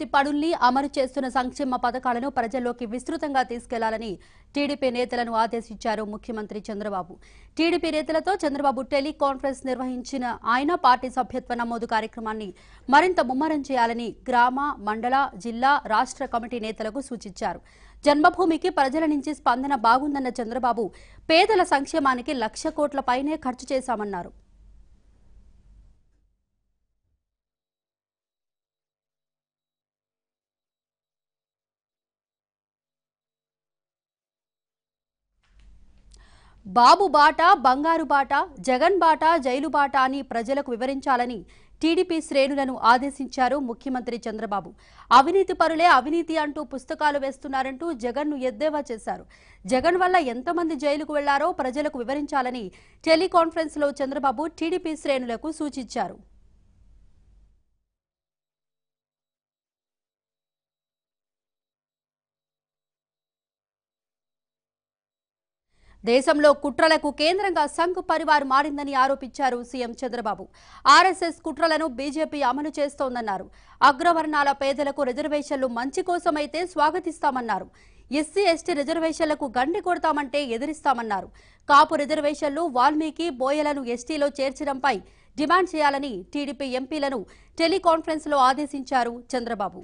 పనుల్ని అమలు చేస్తున్న సంక్షేమ పథకాలను ప్రజల్లోకి విస్తృతంగా తీసుకెళ్లాలని టీడీపీ నేతలను ఆదేశించారు ముఖ్యమంత్రి చంద్రబాబు. టీడీపీ నేతలతో చంద్రబాబు టెలికాన్ఫరెన్స్ నిర్వహించిన ఆయన పార్టీ సభ్యత్వ నమోదు కార్యక్రమాన్ని మరింత ముమ్మరం చేయాలని గ్రామ, మండల, జిల్లా, రాష్ట్ర కమిటీ నేతలకు సూచించారు. జన్మభూమికి ప్రజల నుంచి స్పందన బాగుందన్న చంద్రబాబు పేదల సంక్షేమానికి 1,00,000 కోట్ల పైనే ఖర్చు చేశామన్నారు. బాబు బాట, బంగారు బాట, జగన్ బాట, జైలు బాట అని ప్రజలకు వివరించాలని టీడీపీ శ్రేణులను ఆదేశించారు ముఖ్యమంత్రి చంద్రబాబు. అవినీతి పరులే అవినీతి అంటూ పుస్తకాలు వేస్తున్నారంటూ జగన్ను ఎద్దేవా చేశారు. జగన్ వల్ల ఎంతమంది జైలుకు వెళ్లారో ప్రజలకు వివరించాలని టెలికాన్ఫరెన్స్ లో చంద్రబాబు టీడీపీ శ్రేణులకు సూచించారు. దేశంలో కుట్రలకు కేంద్రంగా సంఘ్ పరివార్ మారిందని ఆరోపించారు సీఎం చంద్రబాబు. ఆర్ఎస్ఎస్ కుట్రలను బీజేపీ అమలు చేస్తోందన్నారు. అగ్రవర్ణాల పేదలకు రిజర్వేషన్లు మంచి కోసమైతే స్వాగతిస్తామన్నారు. ఎస్సీ, ఎస్టీ రిజర్వేషన్లకు గండి కొడతామంటే ఎదిరిస్తామన్నారు. కాపు రిజర్వేషన్లు, వాల్మీకి, బోయలను ఎస్టీలో చేర్చడంపై డిమాండ్ చేయాలని టీడీపీ ఎంపీలను టెలికాన్ఫరెన్స్ లో ఆదేశించారు చంద్రబాబు.